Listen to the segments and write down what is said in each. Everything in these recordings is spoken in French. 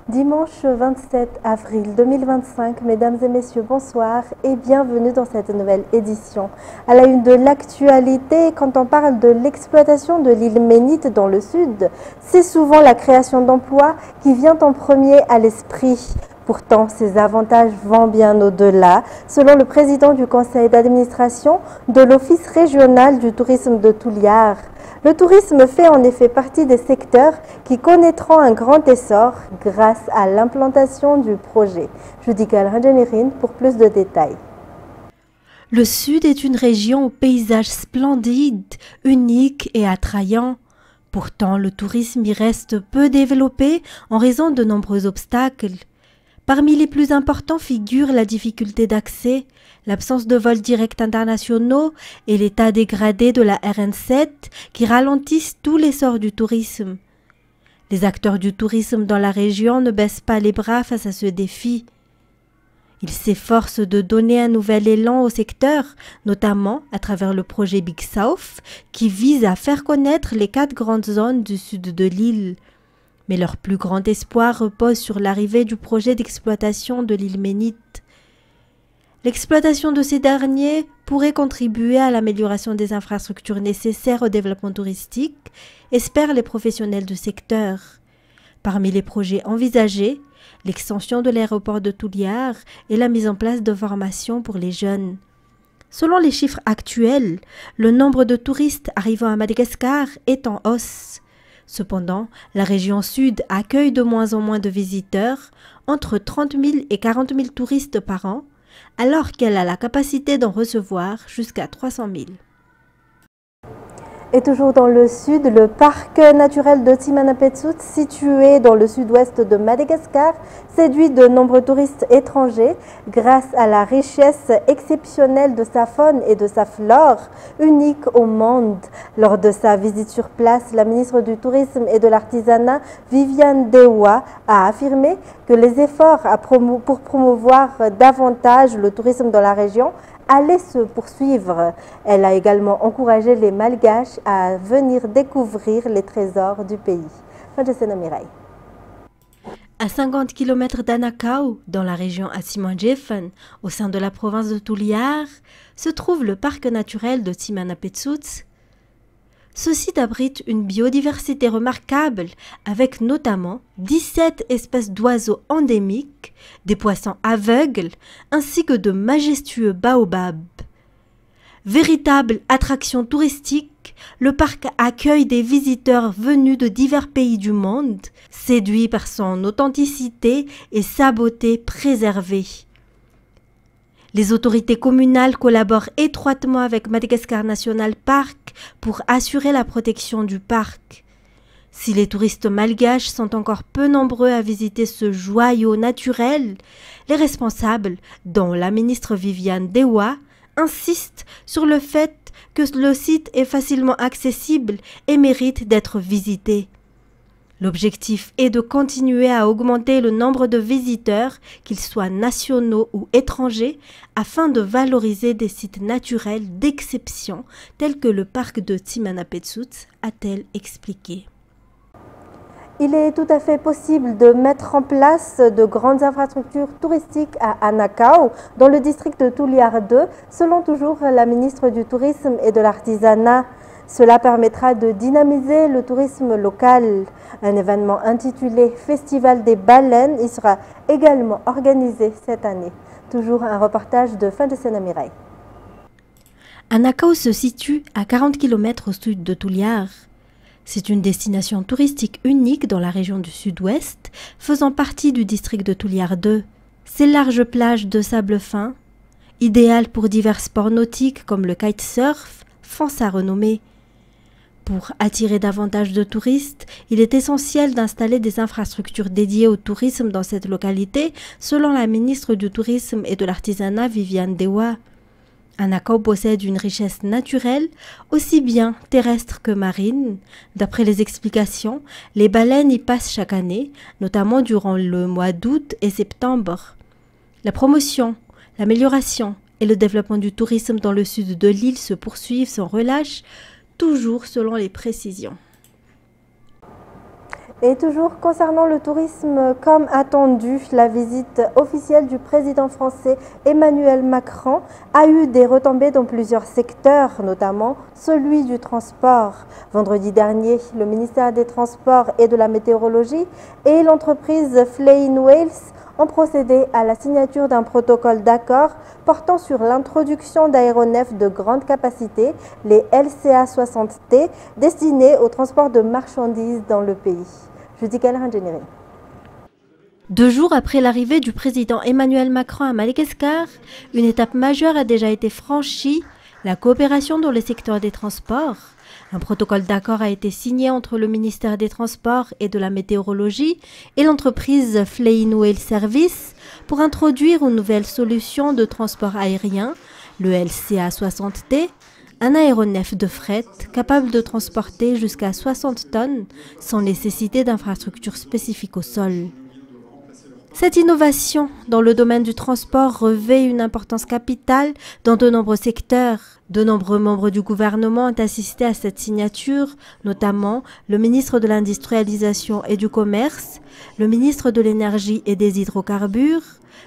Dimanche 27 avril 2025, mesdames et messieurs, bonsoir et bienvenue dans cette nouvelle édition. À la une de l'actualité, quand on parle de l'exploitation de l'île Ménite dans le sud, c'est souvent la création d'emplois qui vient en premier à l'esprit. Pourtant, ces avantages vont bien au-delà, selon le président du conseil d'administration de l'Office régional du tourisme de Touliar. Le tourisme fait en effet partie des secteurs qui connaîtront un grand essor grâce à l'implantation du projet. Judy Galrangenerin pour plus de détails. Le Sud est une région au paysage splendide, unique et attrayant. Pourtant, le tourisme y reste peu développé en raison de nombreux obstacles. Parmi les plus importants figurent la difficulté d'accès, l'absence de vols directs internationaux et l'état dégradé de la RN7 qui ralentissent tout l'essor du tourisme. Les acteurs du tourisme dans la région ne baissent pas les bras face à ce défi. Ils s'efforcent de donner un nouvel élan au secteur, notamment à travers le projet Big South qui vise à faire connaître les 4 grandes zones du sud de l'île. Mais leur plus grand espoir repose sur l'arrivée du projet d'exploitation de l'île Ménite. L'exploitation de ces derniers pourrait contribuer à l'amélioration des infrastructures nécessaires au développement touristique, espèrent les professionnels du secteur. Parmi les projets envisagés, l'extension de l'aéroport de Touliar et la mise en place de formations pour les jeunes. Selon les chiffres actuels, le nombre de touristes arrivant à Madagascar est en hausse. Cependant, la région sud accueille de moins en moins de visiteurs, entre 30 000 et 40 000 touristes par an, alors qu'elle a la capacité d'en recevoir jusqu'à 300 000. Et toujours dans le sud, le parc naturel de Timanapetsut, situé dans le sud-ouest de Madagascar, séduit de nombreux touristes étrangers grâce à la richesse exceptionnelle de sa faune et de sa flore, unique au monde. Lors de sa visite sur place, la ministre du Tourisme et de l'Artisanat, Viviane Dewa, a affirmé que les efforts pour promouvoir davantage le tourisme dans la région allait se poursuivre. Elle a également encouragé les Malgaches à venir découvrir les trésors du pays. À 50 km d'Anakau, dans la région Asimanjefen, au sein de la province de Touliar, se trouve le parc naturel de Timanapetsut. Ce site abrite une biodiversité remarquable, avec notamment 17 espèces d'oiseaux endémiques, des poissons aveugles, ainsi que de majestueux baobabs. Véritable attraction touristique, le parc accueille des visiteurs venus de divers pays du monde, séduits par son authenticité et sa beauté préservée. Les autorités communales collaborent étroitement avec Madagascar National Park pour assurer la protection du parc. Si les touristes malgaches sont encore peu nombreux à visiter ce joyau naturel, les responsables, dont la ministre Viviane Dewa, insistent sur le fait que le site est facilement accessible et mérite d'être visité. L'objectif est de continuer à augmenter le nombre de visiteurs, qu'ils soient nationaux ou étrangers, afin de valoriser des sites naturels d'exception tels que le parc de Timanapetsut, a-t-elle expliqué. Il est tout à fait possible de mettre en place de grandes infrastructures touristiques à Anakau, dans le district de Touliar 2, selon toujours la ministre du Tourisme et de l'Artisanat. Cela permettra de dynamiser le tourisme local. Un événement intitulé Festival des baleines y sera également organisé cette année. Toujours un reportage de Fin de Sénamirai. Anakau se situe à 40 km au sud de Touliar. C'est une destination touristique unique dans la région du sud-ouest, faisant partie du district de Touliar 2. Ses larges plages de sable fin, idéales pour divers sports nautiques comme le kitesurf, font sa renommée. Pour attirer davantage de touristes, il est essentiel d'installer des infrastructures dédiées au tourisme dans cette localité, selon la ministre du Tourisme et de l'Artisanat Viviane Dewa. Anakau possède une richesse naturelle, aussi bien terrestre que marine. D'après les explications, les baleines y passent chaque année, notamment durant le mois d'août et septembre. La promotion, l'amélioration et le développement du tourisme dans le sud de l'île se poursuivent sans relâche, toujours selon les précisions. Et toujours concernant le tourisme, comme attendu, la visite officielle du président français Emmanuel Macron a eu des retombées dans plusieurs secteurs, notamment celui du transport. Vendredi dernier, le ministère des Transports et de la Météorologie et l'entreprise Flying Whales ont procédé à la signature d'un protocole d'accord portant sur l'introduction d'aéronefs de grande capacité, les LCA-60T, destinés au transport de marchandises dans le pays. Judy Keller-Ingénierie. 2 jours après l'arrivée du président Emmanuel Macron à Madagascar, une étape majeure a déjà été franchie, la coopération dans le secteur des transports. Un protocole d'accord a été signé entre le ministère des Transports et de la Météorologie et l'entreprise Flying Whale Service pour introduire une nouvelle solution de transport aérien, le LCA-60T, un aéronef de fret capable de transporter jusqu'à 60 tonnes sans nécessité d'infrastructures spécifiques au sol. Cette innovation dans le domaine du transport revêt une importance capitale dans de nombreux secteurs. De nombreux membres du gouvernement ont assisté à cette signature, notamment le ministre de l'Industrialisation et du Commerce, le ministre de l'Énergie et des Hydrocarbures,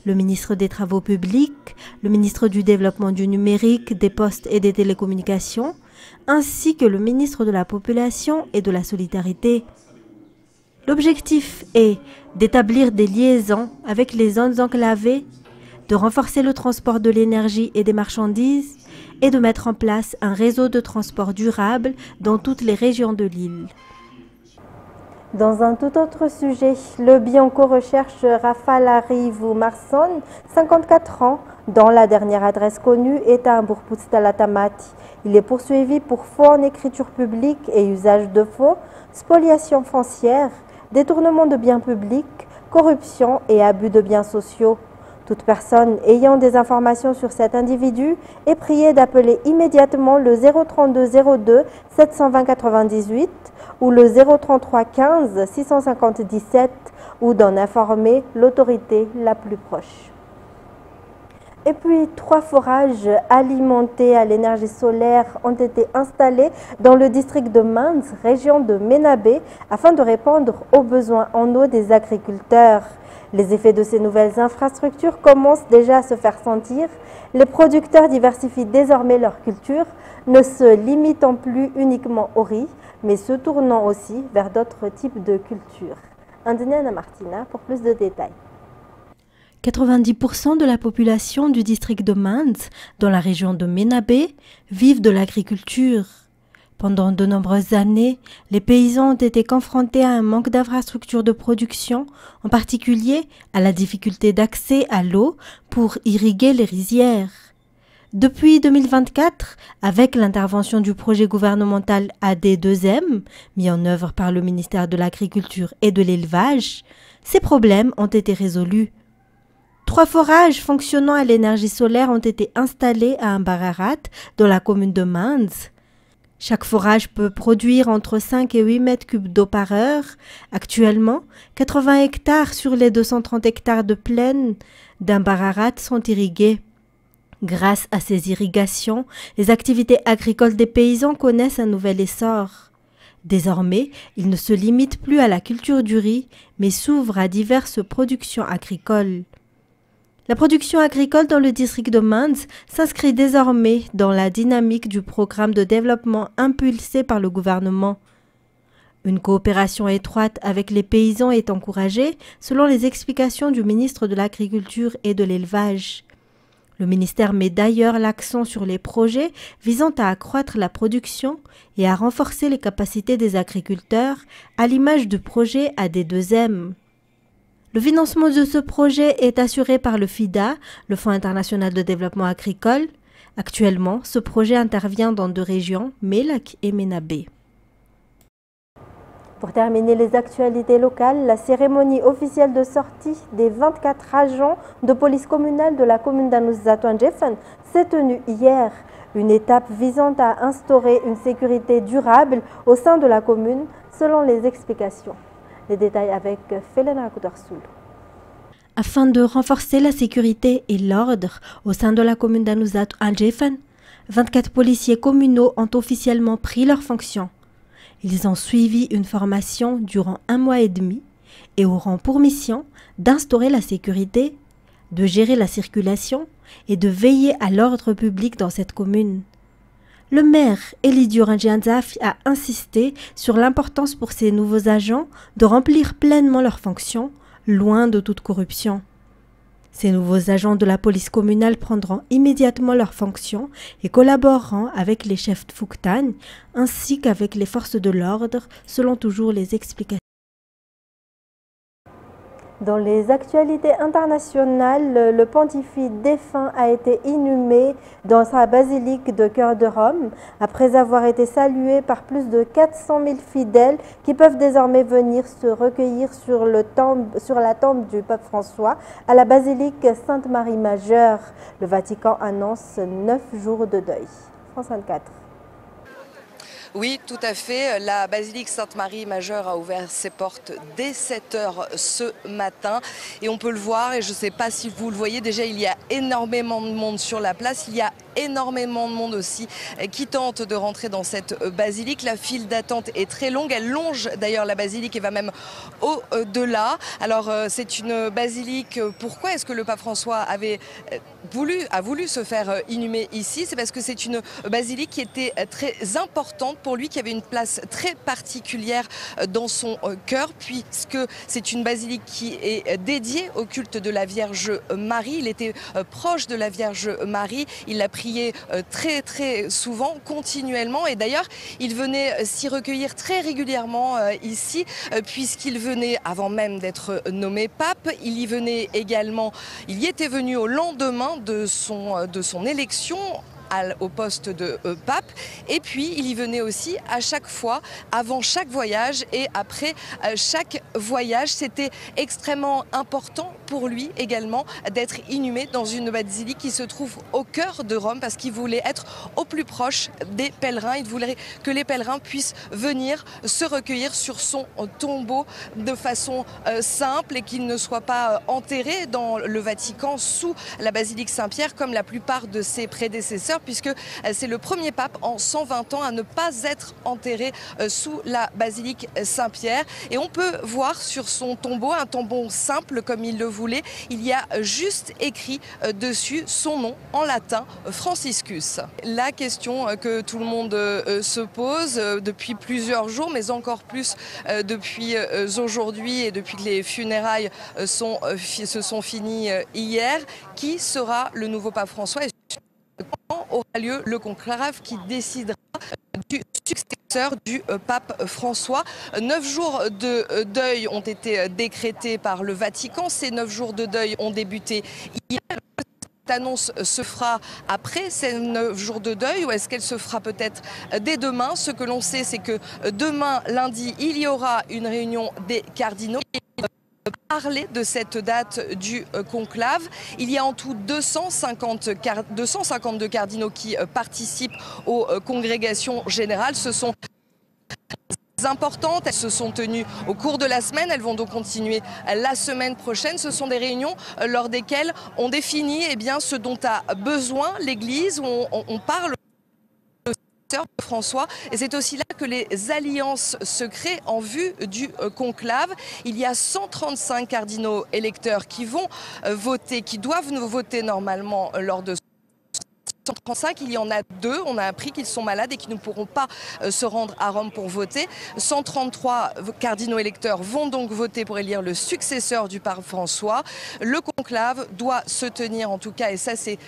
le ministre des Travaux publics, le ministre du Développement du numérique, des Postes et des Télécommunications, ainsi que le ministre de la Population et de la Solidarité. L'objectif est d'établir des liaisons avec les zones enclavées, de renforcer le transport de l'énergie et des marchandises et de mettre en place un réseau de transport durable dans toutes les régions de l'île. Dans un tout autre sujet, le Bianco recherche Rafalari Marson, 54 ans, dont la dernière adresse connue est à Mbourpoutstalatamati. Il est poursuivi pour faux en écriture publique et usage de faux, spoliation foncière, détournement de biens publics, corruption et abus de biens sociaux. Toute personne ayant des informations sur cet individu est priée d'appeler immédiatement le 032 02 720 98 ou le 033 15 657 ou d'en informer l'autorité la plus proche. Et puis, 3 forages alimentés à l'énergie solaire ont été installés dans le district de Manz, région de Ménabé, afin de répondre aux besoins en eau des agriculteurs. Les effets de ces nouvelles infrastructures commencent déjà à se faire sentir. Les producteurs diversifient désormais leur culture, ne se limitant plus uniquement au riz, mais se tournant aussi vers d'autres types de cultures. Indiana Martina pour plus de détails. 90% de la population du district de Manz, dans la région de Ménabé, vivent de l'agriculture. Pendant de nombreuses années, les paysans ont été confrontés à un manque d'infrastructures de production, en particulier à la difficulté d'accès à l'eau pour irriguer les rizières. Depuis 2024, avec l'intervention du projet gouvernemental AD2M, mis en œuvre par le ministère de l'Agriculture et de l'Élevage, ces problèmes ont été résolus. 3 forages fonctionnant à l'énergie solaire ont été installés à Ambararat, dans la commune de Manz. Chaque forage peut produire entre 5 et 8 mètres cubes d'eau par heure. Actuellement, 80 hectares sur les 230 hectares de plaine d'Ambararat sont irrigués. Grâce à ces irrigations, les activités agricoles des paysans connaissent un nouvel essor. Désormais, ils ne se limitent plus à la culture du riz, mais s'ouvrent à diverses productions agricoles. La production agricole dans le district de Manz s'inscrit désormais dans la dynamique du programme de développement impulsé par le gouvernement. Une coopération étroite avec les paysans est encouragée selon les explications du ministre de l'Agriculture et de l'Élevage. Le ministère met d'ailleurs l'accent sur les projets visant à accroître la production et à renforcer les capacités des agriculteurs à l'image du projet AD2M. Le financement de ce projet est assuré par le FIDA, le Fonds international de développement agricole. Actuellement, ce projet intervient dans 2 régions, Mélak et Ménabé. Pour terminer les actualités locales, la cérémonie officielle de sortie des 24 agents de police communale de la commune d'Anouzatouandjefen s'est tenue hier. Une étape visant à instaurer une sécurité durable au sein de la commune, selon les explications. Les détails avec Felena Koudarsoul. Afin de renforcer la sécurité et l'ordre au sein de la commune d'Anouzatouandjefen, 24 policiers communaux ont officiellement pris leurs fonctions. Ils ont suivi une formation durant 1 mois et demi et auront pour mission d'instaurer la sécurité, de gérer la circulation et de veiller à l'ordre public dans cette commune. Le maire Elidio Rangianzaf a insisté sur l'importance pour ces nouveaux agents de remplir pleinement leurs fonctions, loin de toute corruption. Ces nouveaux agents de la police communale prendront immédiatement leurs fonctions et collaboreront avec les chefs de Fouktane ainsi qu'avec les forces de l'ordre, selon toujours les explications. Dans les actualités internationales, le pontife défunt a été inhumé dans sa basilique de Cœur de Rome, après avoir été salué par plus de 400 000 fidèles qui peuvent désormais venir se recueillir sur la tombe du pape François à la basilique Sainte-Marie Majeure. Le Vatican annonce 9 jours de deuil. France 24. Oui, tout à fait. La basilique Sainte-Marie Majeure a ouvert ses portes dès 7 h ce matin. Et on peut le voir, et je ne sais pas si vous le voyez, déjà il y a énormément de monde sur la place. Il y a énormément de monde aussi qui tente de rentrer dans cette basilique. La file d'attente est très longue. Elle longe d'ailleurs la basilique et va même au-delà. Alors c'est une basilique. Pourquoi est-ce que le pape François a voulu se faire inhumer ici? C'est parce que c'est une basilique qui était très importante pour lui, qui avait une place très particulière dans son cœur, puisque c'est une basilique qui est dédiée au culte de la Vierge Marie. Il était proche de la Vierge Marie. Il l'a prié très souvent, continuellement. Et d'ailleurs, il venait s'y recueillir très régulièrement ici, puisqu'il venait, avant même d'être nommé pape, il y venait également, il y était venu au lendemain de son élection au poste de pape, et puis il y venait aussi à chaque fois, avant chaque voyage et après chaque voyage. C'était extrêmement important pour lui également d'être inhumé dans une basilique qui se trouve au cœur de Rome, parce qu'il voulait être au plus proche des pèlerins. Il voulait que les pèlerins puissent venir se recueillir sur son tombeau de façon simple, et qu'il ne soit pas enterré dans le Vatican sous la basilique Saint-Pierre comme la plupart de ses prédécesseurs, puisque c'est le premier pape en 120 ans à ne pas être enterré sous la basilique Saint-Pierre. Et on peut voir sur son tombeau, un tombeau simple comme il le voulait, il y a juste écrit dessus son nom en latin, Franciscus. La question que tout le monde se pose depuis plusieurs jours, mais encore plus depuis aujourd'hui et depuis que les funérailles se sont finies hier: qui sera le nouveau pape François? Quand aura lieu le conclave qui décidera du successeur du pape François? 9 jours de deuil ont été décrétés par le Vatican. Ces 9 jours de deuil ont débuté hier. Cette annonce se fera après ces 9 jours de deuil, ou est-ce qu'elle se fera peut-être dès demain? Ce que l'on sait, c'est que demain, lundi, il y aura une réunion des cardinaux. Parler de cette date du conclave. Il y a en tout 252 cardinaux qui participent aux congrégations générales. Ce sont importantes, elles se sont tenues au cours de la semaine, elles vont donc continuer la semaine prochaine. Ce sont des réunions lors desquelles on définit ce dont a besoin l'Église, où on parle de François, et c'est aussi là que les alliances se créent en vue du conclave. Il y a 135 cardinaux électeurs qui vont voter, qui doivent voter normalement lors de 135, il y en a 2, on a appris qu'ils sont malades et qu'ils ne pourront pas se rendre à Rome pour voter. 133 cardinaux électeurs vont donc voter pour élire le successeur du pape François. Le conclave doit se tenir, en tout cas, et ça c'est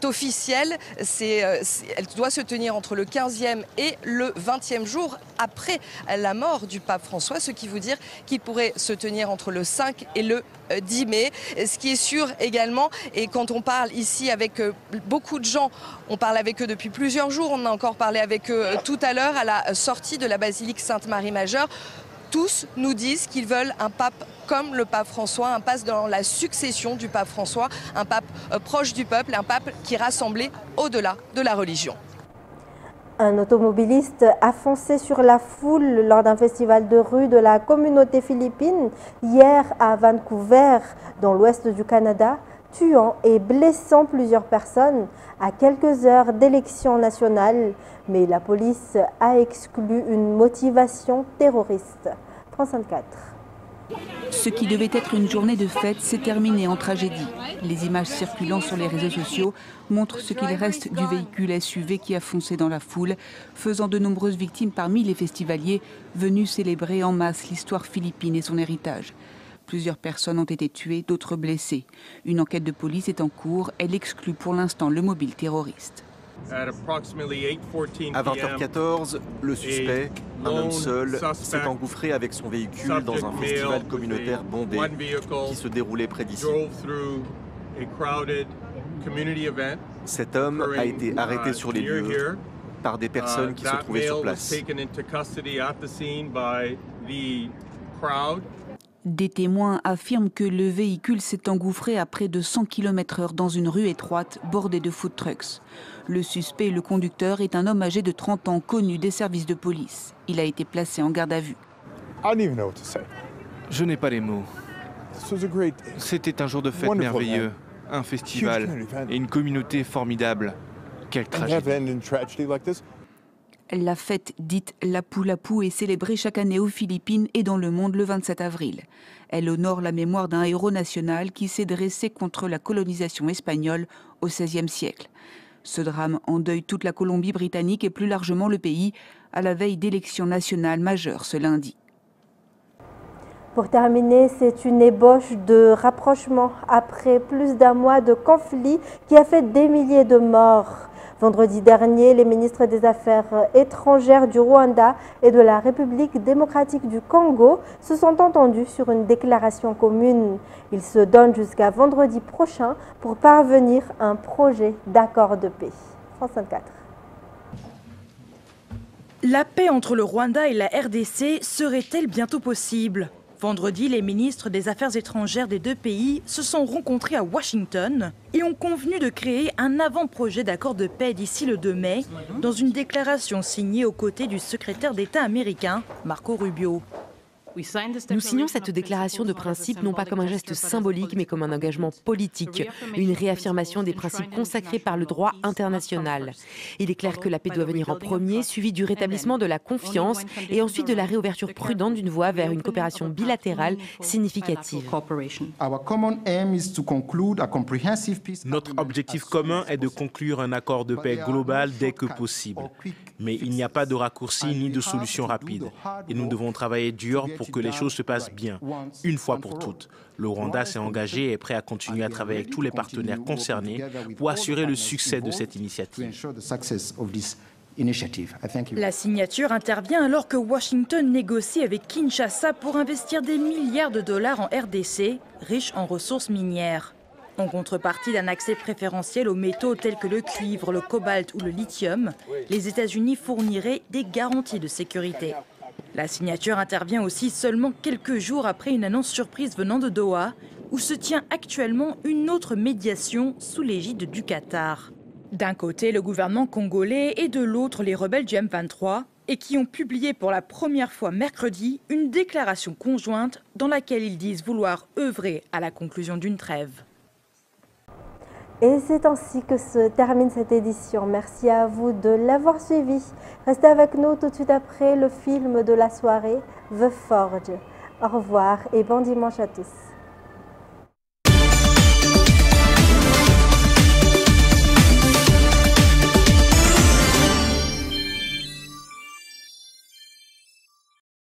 officiel, elle doit se tenir entre le 15e et le 20e jour après la mort du pape François, ce qui veut dire qu'il pourrait se tenir entre le 5 et le 10 mai. Ce qui est sûr également, et quand on parle ici avec beaucoup de gens, on parle avec eux depuis plusieurs jours, on a encore parlé avec eux tout à l'heure à la sortie de la basilique Sainte-Marie Majeure, tous nous disent qu'ils veulent un pape comme le pape François, un pape dans la succession du pape François, un pape proche du peuple, un pape qui rassemblait au-delà de la religion. Un automobiliste a foncé sur la foule lors d'un festival de rue de la communauté philippine hier à Vancouver, dans l'ouest du Canada. tuant et blessant plusieurs personnes à quelques heures d'élections nationales. Mais la police a exclu une motivation terroriste. France 24. Ce qui devait être une journée de fête s'est terminé en tragédie. Les images circulant sur les réseaux sociaux montrent ce qu'il reste du véhicule SUV qui a foncé dans la foule, faisant de nombreuses victimes parmi les festivaliers venus célébrer en masse l'histoire philippine et son héritage. Plusieurs personnes ont été tuées, d'autres blessées. Une enquête de police est en cours. Elle exclut pour l'instant le mobile terroriste. À 20h14, le suspect, un homme seul, s'est engouffré avec son véhicule dans un festival communautaire bondé qui se déroulait près d'ici. Cet homme a été arrêté sur les lieux par des personnes qui se trouvaient sur place. Des témoins affirment que le véhicule s'est engouffré à près de 100 km/h dans une rue étroite bordée de food trucks. Le suspect, le conducteur, est un homme âgé de 30 ans connu des services de police. Il a été placé en garde à vue. Je n'ai pas les mots. C'était un jour de fête merveilleux, un festival et une communauté formidable. Quelle tragédie. La fête dite Lapu-Lapu est célébrée chaque année aux Philippines et dans le monde le 27 avril. Elle honore la mémoire d'un héros national qui s'est dressé contre la colonisation espagnole au XVIe siècle. Ce drame endeuille toute la Colombie-Britannique et plus largement le pays à la veille d'élections nationales majeures ce lundi. Pour terminer, c'est une ébauche de rapprochement après plus d'un mois de conflit qui a fait des milliers de morts. Vendredi dernier, les ministres des Affaires étrangères du Rwanda et de la République démocratique du Congo se sont entendus sur une déclaration commune. Ils se donnent jusqu'à vendredi prochain pour parvenir à un projet d'accord de paix. France 24. La paix entre le Rwanda et la RDC serait-elle bientôt possible ? Vendredi, les ministres des Affaires étrangères des deux pays se sont rencontrés à Washington et ont convenu de créer un avant-projet d'accord de paix d'ici le 2 mai, dans une déclaration signée aux côtés du secrétaire d'État américain, Marco Rubio. Nous signons cette déclaration de principe non pas comme un geste symbolique, mais comme un engagement politique, une réaffirmation des principes consacrés par le droit international. Il est clair que la paix doit venir en premier, suivi du rétablissement de la confiance et ensuite de la réouverture prudente d'une voie vers une coopération bilatérale significative. Notre objectif commun est de conclure un accord de paix global dès que possible. Mais il n'y a pas de raccourci ni de solution rapide. Et nous devons travailler dur pour que les choses se passent bien, une fois pour toutes. Le Rwanda s'est engagé et est prêt à continuer à travailler avec tous les partenaires concernés pour assurer le succès de cette initiative. La signature intervient alors que Washington négocie avec Kinshasa pour investir des milliards de dollars en RDC, riche en ressources minières. En contrepartie d'un accès préférentiel aux métaux tels que le cuivre, le cobalt ou le lithium, les États-Unis fourniraient des garanties de sécurité. La signature intervient aussi seulement quelques jours après une annonce surprise venant de Doha, où se tient actuellement une autre médiation sous l'égide du Qatar. D'un côté, le gouvernement congolais et de l'autre, les rebelles du M23, et qui ont publié pour la première fois mercredi une déclaration conjointe dans laquelle ils disent vouloir œuvrer à la conclusion d'une trêve. Et c'est ainsi que se termine cette édition. Merci à vous de l'avoir suivi. Restez avec nous tout de suite après le film de la soirée, The Forge. Au revoir et bon dimanche à tous.